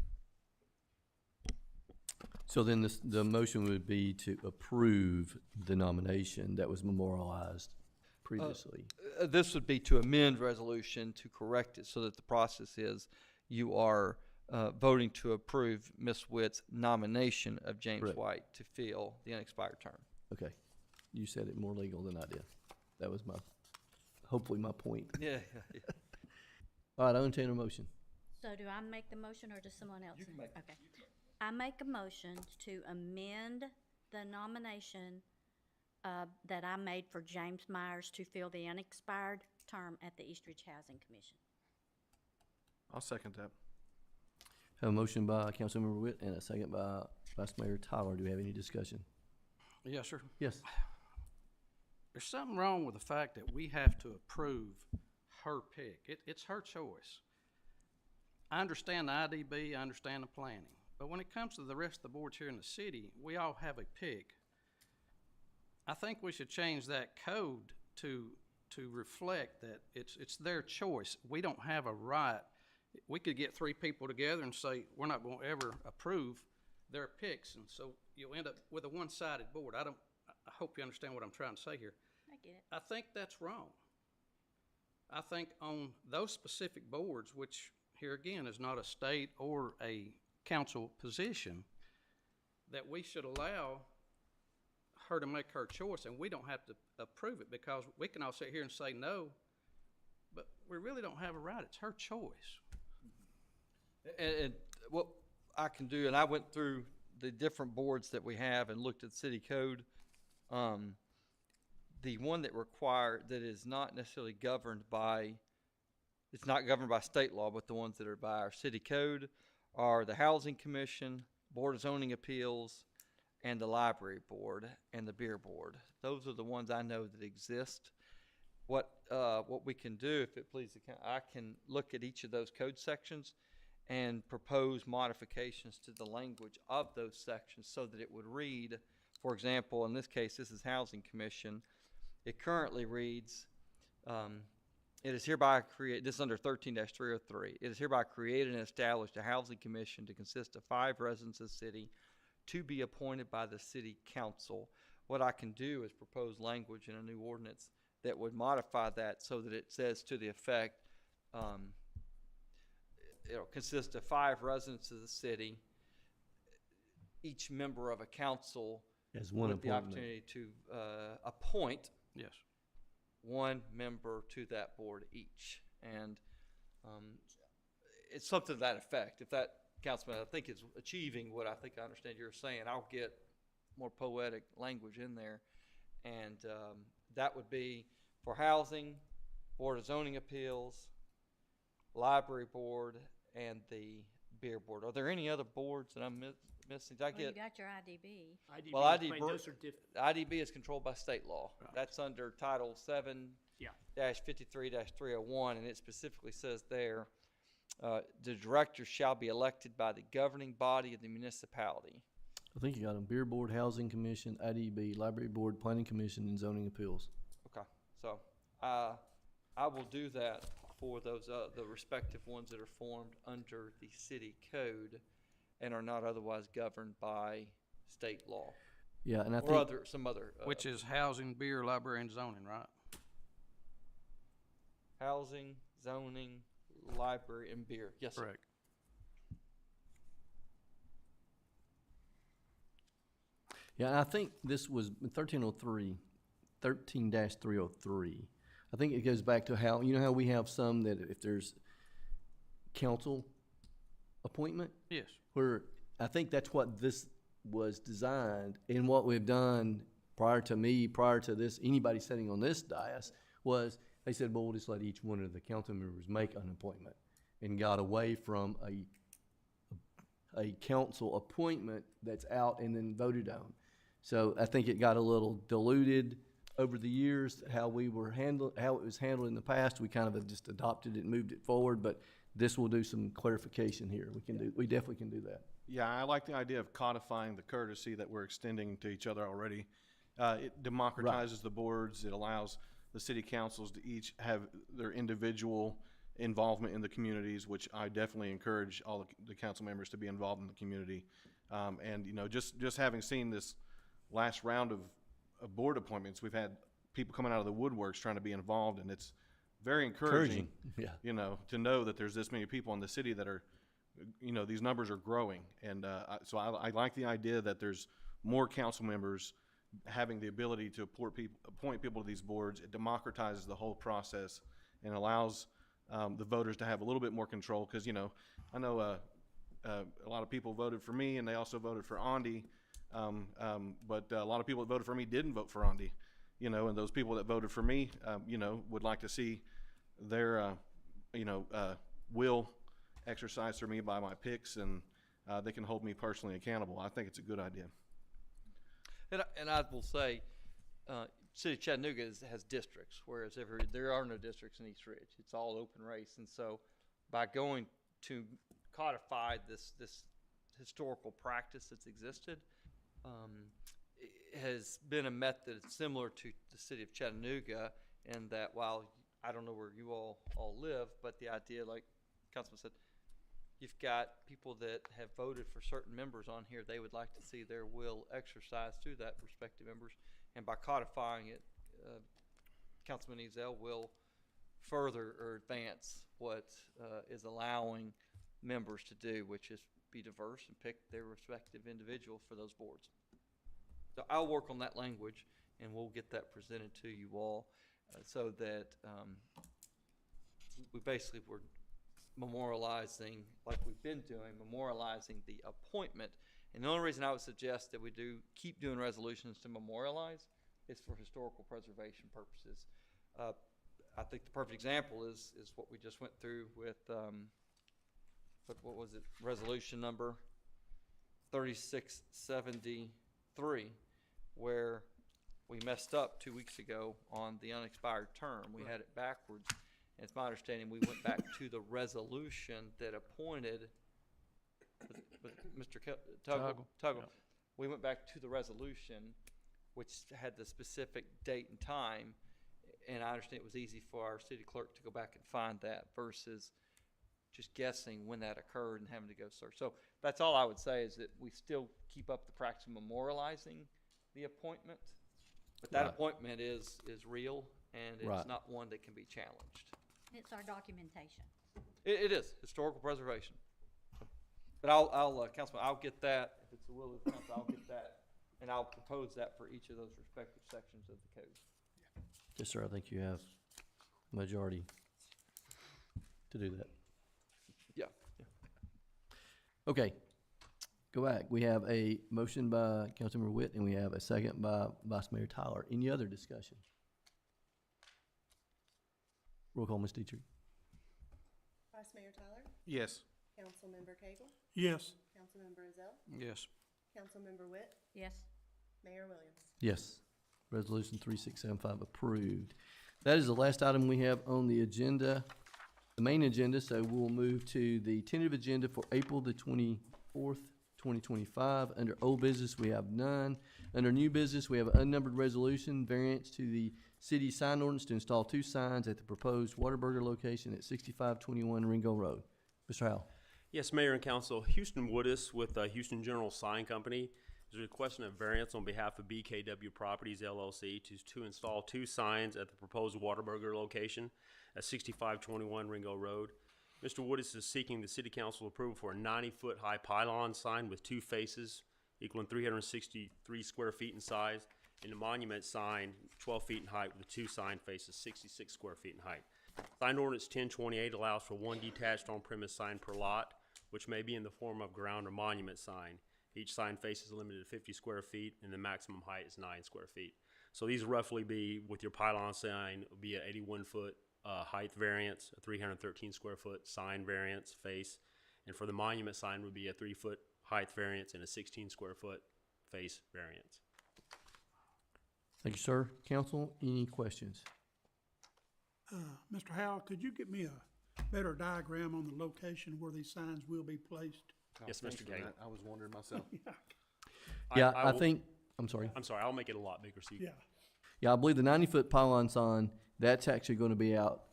Speaker 1: So then the motion would be to approve the nomination that was memorialized previously.
Speaker 3: This would be to amend resolution to correct it so that the process is you are voting to approve Ms. Witt's nomination of James
Speaker 1: Correct.
Speaker 3: White to fill the unexpired term.
Speaker 1: Okay. You said it more legal than I did. That was hopefully my point.
Speaker 3: Yeah.
Speaker 1: All right, I entertain a motion.
Speaker 8: So do I make the motion or does someone else?
Speaker 3: You can make it.
Speaker 8: Okay. I make a motion to amend the nomination that I made for James Myers to fill the unexpired term at the East Ridge Housing Commission.
Speaker 4: I'll second that.
Speaker 1: Have a motion by Councilmember Witt and a second by Vice Mayor Tyler. Do we have any discussion?
Speaker 10: Yes, sir.
Speaker 1: Yes.
Speaker 10: There's something wrong with the fact that we have to approve her pick. It's her choice. I understand the IDB, I understand the planning. But when it comes to the rest of the boards here in the city, we all have a pick. I think we should change that code to reflect that it's their choice. We don't have a right. We could get three people together and say, we're not going to ever approve their picks, and so you'll end up with a one-sided board. I hope you understand what I'm trying to say here.
Speaker 8: I get it.
Speaker 10: I think that's wrong. I think on those specific boards, which here again is not a state or a council position, that we should allow her to make her choice, and we don't have to approve it, because we can all sit here and say no, but we really don't have a right. It's her choice.
Speaker 3: And what I can do, and I went through the different boards that we have and looked at city code. The one that is not necessarily governed by, it's not governed by state law, but the ones that are by our city code are the Housing Commission, Board of Zoning Appeals, and the Library Board and the Beer Board. Those are the ones I know that exist. What we can do, if it pleases the council, I can look at each of those code sections and propose modifications to the language of those sections so that it would read, for example, in this case, this is Housing Commission. It currently reads, it is hereby created, this is under 13-303, it is hereby created and established a housing commission to consist of 5 residents of the city to be appointed by the city council. What I can do is propose language in a new ordinance that would modify that so that it says to the effect, it'll consist of 5 residents of the city, each member of a council
Speaker 1: As one
Speaker 3: with the
Speaker 1: appointment.
Speaker 3: opportunity to appoint
Speaker 10: Yes.
Speaker 3: 1 member to that board each. And it's something to that effect. If that, Councilman, I think is achieving what I think I understand you're saying, I'll get more poetic language in there. And that would be for Housing, Board of Zoning Appeals, Library Board, and the Beer Board. Are there any other boards that I'm missing. Did I
Speaker 8: Well, you
Speaker 3: get,
Speaker 8: got your IDB.
Speaker 7: IDB,
Speaker 3: Well,
Speaker 7: but
Speaker 3: ID
Speaker 7: those are
Speaker 3: IDB is controlled by state law. That's under Title 7
Speaker 7: Yeah.
Speaker 3: -53-301, and it specifically says there, the director shall be elected by the governing body of the municipality.
Speaker 1: I think you got them, Beer Board, Housing Commission, IDB, Library Board, Planning Commission, and Zoning Appeals.
Speaker 3: Okay, so, I will do that for those, the respective ones that are formed under the city code and are not otherwise governed by state law.
Speaker 1: Yeah, and I
Speaker 3: Or
Speaker 1: think,
Speaker 3: some other.
Speaker 10: Which is housing, beer, library, and zoning, right?
Speaker 3: Housing, zoning, library, and beer. Yes, sir.
Speaker 10: Correct.
Speaker 1: yeah, and I think this was 13-303. I think it goes back to how, you know how we have some that if there's council appointment?
Speaker 10: Yes.
Speaker 1: Where I think that's what this was designed, and what we've done prior to this, anybody sitting on this dais, was they said, well, we'll just let each one of the council members make an appointment, and got away from a council appointment that's out and then voted on. So I think it got a little diluted over the years, how it was handled in the past. We kind of have just adopted it and moved it forward, but this will do some clarification here. We definitely can do that.
Speaker 4: Yeah, I like the idea of codifying the courtesy that we're extending to each other already. It democratizes the boards. It allows the city councils to each have their individual involvement in the communities, which I definitely encourage all the council members to be involved in the community. And, you know, just having seen this last round of board appointments, we've had people coming out of the woodworks trying to be involved, and it's very encouraging,
Speaker 1: Yeah.
Speaker 4: you know, to know that there's this many people in the city that are, you know, these numbers are growing. And so I like the idea that there's more council members having the ability to appoint people to these boards. It democratizes the whole process and allows the voters to have a little bit more control. Because, you know, I know a lot of people voted for me, and they also voted for Andy. But a lot of people that voted for me didn't vote for Andy, you know, and those people that voted for me, you know, would like to see their, you know, will exercised for me by my picks, and they can hold me personally accountable. I think it's a good idea.
Speaker 3: And I will say, City of Chattanooga has districts, whereas there are no districts in East Ridge. It's all open race, and so by going to codify this historical practice that's existed, it has been a method similar to the City of Chattanooga, in that while I don't know where you all live, but the idea, like Councilman said, you've got people that have voted for certain members on here. They would like to see their will exercised through that respective members. And by codifying it, Councilman Ezell will further or advance what is allowing members to do, which is be diverse and pick their respective individual for those boards. So I'll work on that language, and we'll get that presented to you all so that we basically were memorializing, like we've been doing, memorializing the appointment. And the only reason I would suggest that we keep doing resolutions to memorialize is for historical preservation purposes. I think the perfect example is what we just went through with, what was it, resolution number 3673, where we messed up 2 weeks ago on the unexpired term. We had it backwards. And it's my understanding we went back to the resolution that appointed Mr. Tuggle.
Speaker 10: Yeah.
Speaker 3: We went back to the resolution, which had the specific date and time, and I understand it was easy for our city clerk to go back and find that versus just guessing when that occurred and having to go search. So that's all I would say, is that we still keep up the practice of memorializing the appointment, but that
Speaker 1: Right.
Speaker 3: appointment is real, and it's
Speaker 1: Right.
Speaker 3: not one that can be challenged.
Speaker 8: It's our documentation.
Speaker 3: It is historical preservation. But I'll Councilman, I'll get that, if it's the will of the council, I'll get that, and I'll propose that for each of those respective sections of the code.
Speaker 1: Yes, sir, I think you have majority to do that.
Speaker 3: Yeah.
Speaker 1: Okay, go back. We have a motion by Councilmember Witt, and we have a second by Vice Mayor Tyler. Any other discussion? Roll call, Ms. Dietrich.
Speaker 2: Vice Mayor Tyler,
Speaker 4: Yes.
Speaker 2: Councilmember Cagle,
Speaker 5: Yes.
Speaker 2: Councilmember Ezell,
Speaker 10: Yes.
Speaker 2: Councilmember Witt,
Speaker 8: Yes.
Speaker 2: Mayor Williams.
Speaker 1: Yes. Resolution 3675 approved. That is the last item we have on the agenda, the main agenda, so we'll move to the tentative agenda for April the 24th, 2025. Under old business, we have none. Under new business, we have an unnumbered resolution, variance to the city sign ordinance to install 2 signs at the proposed Whataburger location at 6521 Ringo Road. Mr. Howell.
Speaker 11: Yes, Mayor and Council, Houston Woodis with Houston General Sign Company is requesting a variance on behalf of BKW Properties LLC to install 2 signs at the proposed Whataburger location at 6521 Ringo Road. Mr. Woodis is seeking the City Council approval for a 90-foot high pylon sign with 2 faces equaling 363 square feet in size, and a monument sign 12 feet in height with 2 sign faces 66 square feet in height. Sign ordinance 1028 allows for 1 detached on-premise sign per lot, which may be in the form of ground or monument sign. Each sign face is limited to 50 square feet, and the maximum height is 9 square feet. So these roughly be, with your pylon sign, would be an 81-foot height variance, a 313 square foot sign variance face, and for the monument sign would be a 3-foot height variance and a 16 square foot face variance.
Speaker 1: Thank you, sir. Council, any questions?
Speaker 5: Mr. Howell, could you get me a better diagram on the location where these signs will be placed?
Speaker 11: Yes,
Speaker 4: Thanks
Speaker 11: Mr.
Speaker 4: for
Speaker 11: Gay.
Speaker 4: that. I was wondering myself.
Speaker 1: Yeah, I
Speaker 11: will-
Speaker 1: think, I'm sorry.
Speaker 11: I'm sorry, I'll make it a lot bigger so you
Speaker 5: Yeah,
Speaker 1: Yeah, I believe the 90-foot pylon sign, that's actually going to be out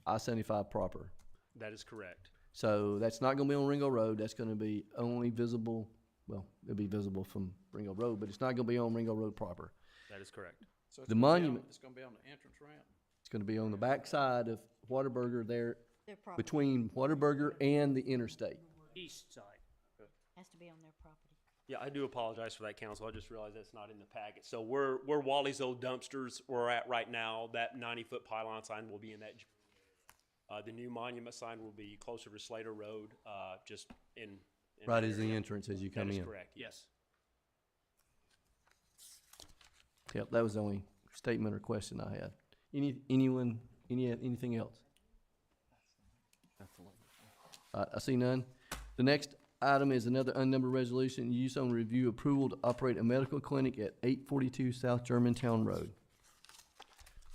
Speaker 1: I-75 proper.
Speaker 11: That is correct.
Speaker 1: So that's not going to be on Ringo Road. That's going to be only visible, well, it'll be visible from Ringo Road, but it's not going to be on Ringo Road proper.
Speaker 11: That is correct.
Speaker 10: So it's
Speaker 1: The
Speaker 10: gonna be on-
Speaker 1: monument-
Speaker 10: It's gonna be on the entrance ramp.
Speaker 1: It's going to be on the back side of Whataburger there,
Speaker 8: Their property.
Speaker 1: between Whataburger and the interstate.
Speaker 7: East side.
Speaker 8: Has to be on their property.
Speaker 11: Yeah, I do apologize for that, council. I just realized that's not in the packet. So where Wally's old dumpsters we're at right now, that 90-foot pylon sign will be in that. The new monument sign will be closer to Slater Road, just in.
Speaker 1: Right
Speaker 11: that
Speaker 1: as the
Speaker 11: area.
Speaker 1: entrance as you come
Speaker 11: That is
Speaker 1: in.
Speaker 11: correct, yes.
Speaker 1: Yep, that was the only statement or question I had. Anything else? I see none. The next item is another unnumbered resolution, use on review approval to operate a medical clinic at 842 South Germantown Road.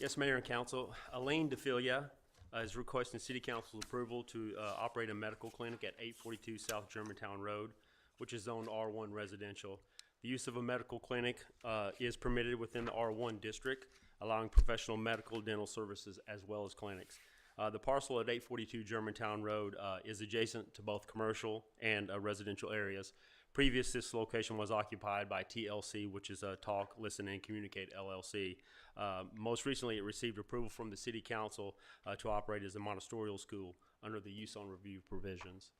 Speaker 11: Yes, Mayor and Council. Elaine DeFilia is requesting City Council's approval to operate a medical clinic at 842 South Germantown Road, which is zoned R1 residential. The use of a medical clinic is permitted within the R1 district, allowing professional medical dental services as well as clinics. The parcel at 842 Germantown Road is adjacent to both commercial and residential areas. Previous, this location was occupied by TLC, which is Talk, Listen, and Communicate LLC. Most recently, it received approval from the City Council to operate as a Montessori school under the use on review provisions.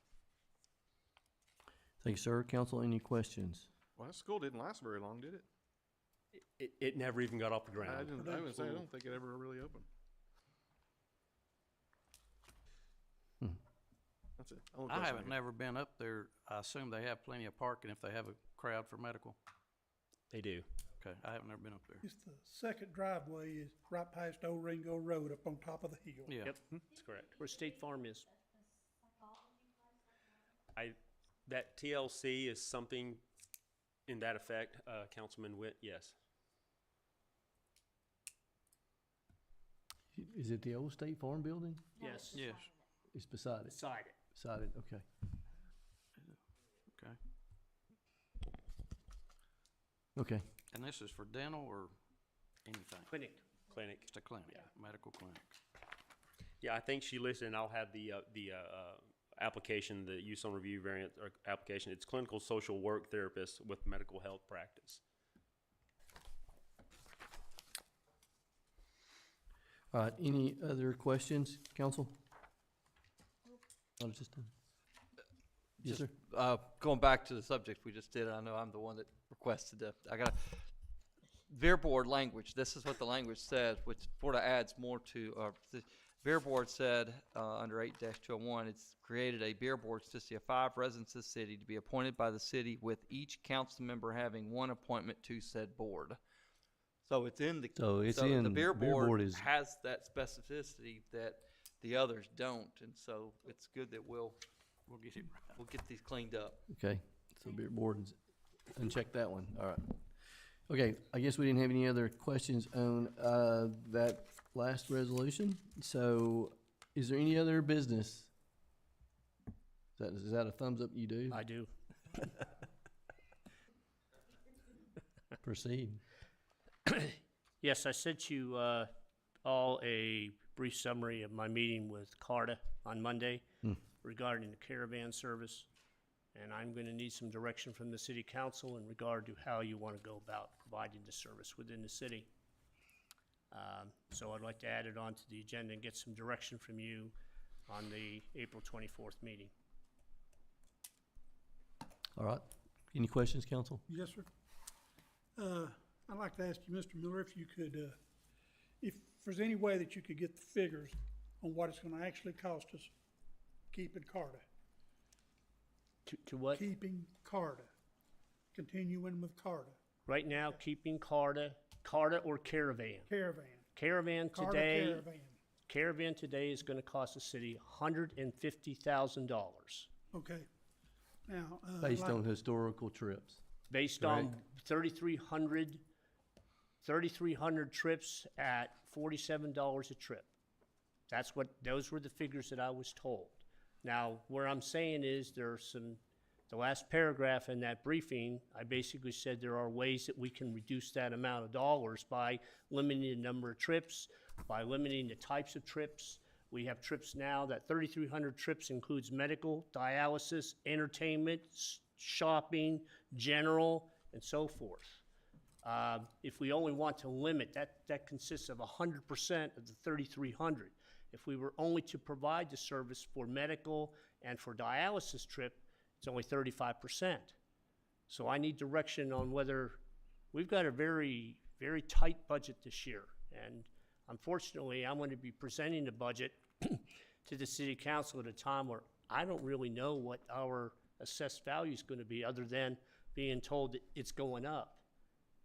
Speaker 1: Thank you, sir. Council, any questions?
Speaker 4: Well, that school didn't last very long, did it?
Speaker 11: It never even got off the
Speaker 4: I
Speaker 11: ground.
Speaker 4: didn't, I would say, I don't think it ever really opened. That's it. Only
Speaker 10: I
Speaker 4: question
Speaker 10: haven't
Speaker 4: have.
Speaker 10: never been up there. I assume they have plenty of parking if they have a crowd for medical.
Speaker 11: They do.
Speaker 10: Okay, I haven't never been up there.
Speaker 5: it's the second driveway is right past Old Ringo Road up on top of the hill.
Speaker 10: Yeah.
Speaker 11: Yep, that's correct.
Speaker 7: Where State Farm is.
Speaker 11: That TLC is something in that effect, Councilman Witt, yes.
Speaker 1: Is it the old State Farm building?
Speaker 7: Yes.
Speaker 10: Yes,
Speaker 1: It's beside it.
Speaker 7: Beside it.
Speaker 1: Beside it, okay.
Speaker 10: okay.
Speaker 1: Okay.
Speaker 10: And this is for dental or anything?
Speaker 7: Clinic.
Speaker 11: Clinic.
Speaker 10: Just a clinic, medical clinic.
Speaker 11: Yeah, I think she listed, and I'll have the application, the use on review variant or application. It's clinical social work therapist with medical health practice.
Speaker 1: All right, any other questions, council? Not at this time. Yes, sir.
Speaker 3: Going back to the subject we just did, I know I'm the one that requested that. I got Veer Board language. This is what the language said, which sort of adds more to, the Beer Board said, under 8-201, it's created a Beer Board consisting of 5 residents of the city to be appointed by the city, with each council member having 1 appointment to said board. So it's in the,
Speaker 1: So it's
Speaker 3: the
Speaker 1: in,
Speaker 3: Beer
Speaker 1: Beer
Speaker 3: Board
Speaker 1: Board is,
Speaker 3: has that specificity that the others don't, and so it's good that we'll
Speaker 10: We'll get it right.
Speaker 3: get these cleaned up.
Speaker 1: okay, so Beer Board is Uncheck that one, all right. Okay, I guess we didn't have any other questions on, that last resolution, so is there any other business? Is that a thumbs up you do?
Speaker 7: I do.
Speaker 1: Proceed.
Speaker 7: Yes, I sent you all a brief summary of my meeting with CARTA on Monday regarding the caravan service. And I'm going to need some direction from the city council in regard to how you want to go about providing the service within the city. So I'd like to add it onto the agenda and get some direction from you on the April 24th meeting.
Speaker 1: All right, any questions, council?
Speaker 5: Yes, sir. I'd like to ask you, Mr. Miller, if you could, if there's any way that you could get the figures on what it's gonna actually cost us keeping CARTA.
Speaker 7: To what?
Speaker 5: Keeping CARTA, continuing with CARTA,
Speaker 7: Right now, keeping CARTA or Caravan.
Speaker 5: caravan,
Speaker 7: Caravan
Speaker 5: CARTA
Speaker 7: today,
Speaker 5: caravan.
Speaker 7: Caravan today is going to cost the city $150,000
Speaker 5: Okay. Now,
Speaker 1: Based
Speaker 5: like-
Speaker 1: on historical trips.
Speaker 7: based on 3,300 trips at $47 a trip. Those were the figures that I was told. Now, where I'm saying is the last paragraph in that briefing, I basically said there are ways that we can reduce that amount of dollars by limiting the number of trips, by limiting the types of trips. We have trips now that 3,300 trips includes medical, dialysis, entertainment, shopping, general, and so forth. If we only want to limit, that consists of 100% of the 3,300. If we were only to provide the service for medical and for dialysis trip, it's only 35%. So I need direction on whether, we've got a very, very tight budget this year. And unfortunately, I'm going to be presenting the budget to the city council at a time where I don't really know what our assessed value is going to be, other than being told that it's going up.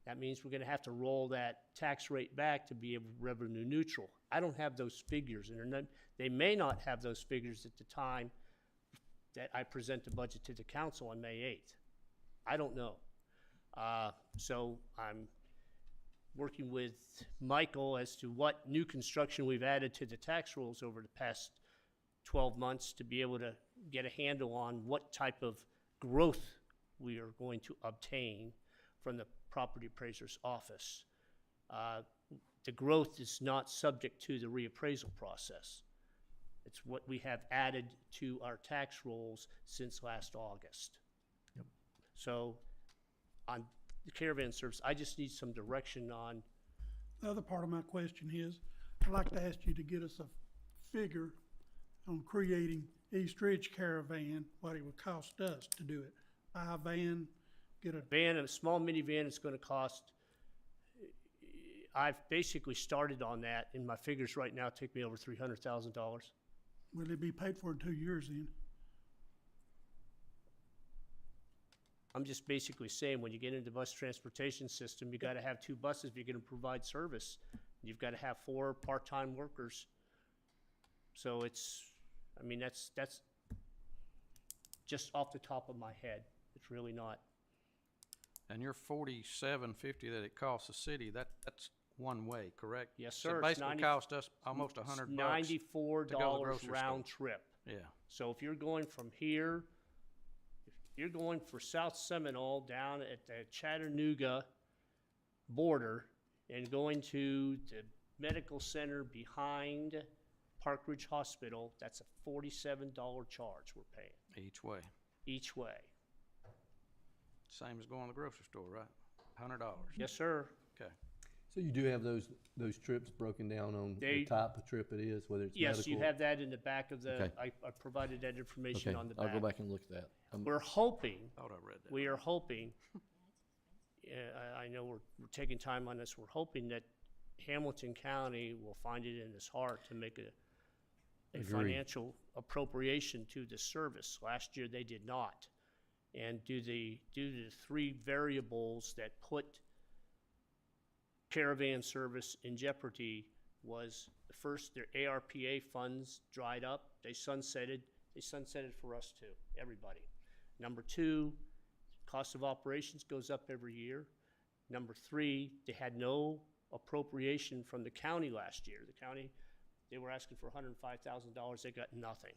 Speaker 7: That means we're going to have to roll that tax rate back to be revenue neutral. I don't have those figures, and they may not have those figures at the time that I present the budget to the council on May 8th. I don't know. So I'm working with Michael as to what new construction we've added to the tax rolls over the past 12 months to be able to get a handle on what type of growth we are going to obtain from the property appraiser's office. The growth is not subject to the reappraisal process. It's what we have added to our tax rolls since last August.
Speaker 1: Yep.
Speaker 7: So on the caravan service, I just need some direction on,
Speaker 5: The other part of my question is, I'd like to ask you to get us a figure on creating East Ridge Caravan, what it would cost us to do it. Buy a van, get a,
Speaker 7: a small minivan is gonna cost, I've basically started on that, and my figures right now take me over $300,000.
Speaker 5: will it be paid for in 2 years then?
Speaker 7: I'm just basically saying, when you get into the bus transportation system, you gotta have 2 buses if you're gonna provide service. You've gotta have 4 part-time workers. So it's, I mean, that's just off the top of my head. It's really not.
Speaker 10: And your $47.50 that it costs the city, that's one way, correct?
Speaker 7: Yes,
Speaker 10: So
Speaker 7: sir.
Speaker 10: it basically cost us almost $100 bucks.
Speaker 7: $94
Speaker 10: grocery
Speaker 7: round
Speaker 10: store.
Speaker 7: trip.
Speaker 10: Yeah,
Speaker 7: So if you're going from here, if you're going for South Seminole down at the Chattanooga border and going to the medical center behind Park Ridge Hospital, that's a $47 charge we're paying
Speaker 10: each way.
Speaker 7: each way.
Speaker 10: Same as going to the grocery store, right? $100.
Speaker 7: Yes, sir.
Speaker 10: Okay.
Speaker 1: So you do have those trips broken down on the
Speaker 7: They-
Speaker 1: type of trip it is, whether it's medical?
Speaker 7: Yes, you have that in the back of the,
Speaker 1: Okay.
Speaker 7: I provided that information
Speaker 1: Okay,
Speaker 7: on the
Speaker 1: I'll
Speaker 7: back.
Speaker 1: go back and look at that.
Speaker 7: We're hoping,
Speaker 10: Thought I read that.
Speaker 7: we are hoping, I know we're taking time on this, we're hoping that Hamilton County will find it in its heart to make a
Speaker 1: Agreed.
Speaker 7: financial appropriation to the service. Last year, they did not. And due to the 3 variables that put caravan service in jeopardy was, the first, their ARPA funds dried up, they sunsetted for us too, everybody. Number 2, cost of operations goes up every year. Number three, they had no appropriation from the county last year. The county, they were asking for $105,000, they got nothing.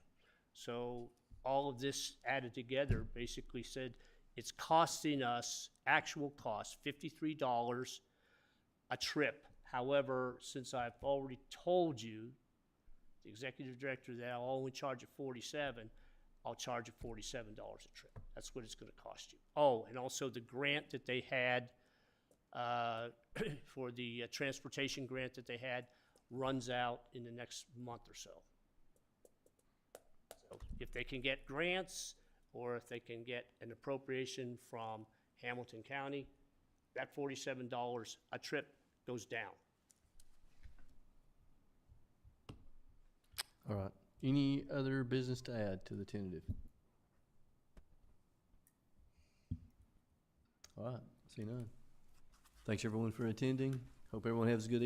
Speaker 7: So all of this added together basically said it's costing us, actual cost, $53 a trip. However, since I've already told you, the executive director, that I'll only charge you $47, I'll charge you $47 a trip. That's what it's gonna cost you. Oh, and also the grant that they had, for the transportation grant that they had runs out in the next month or so. So if they can get grants, or if they can get an appropriation from Hamilton County, that $47 a trip goes down.
Speaker 1: All right. Any other business to add to the tentative? All right. See none. Thanks everyone for attending. Hope everyone has a good evening.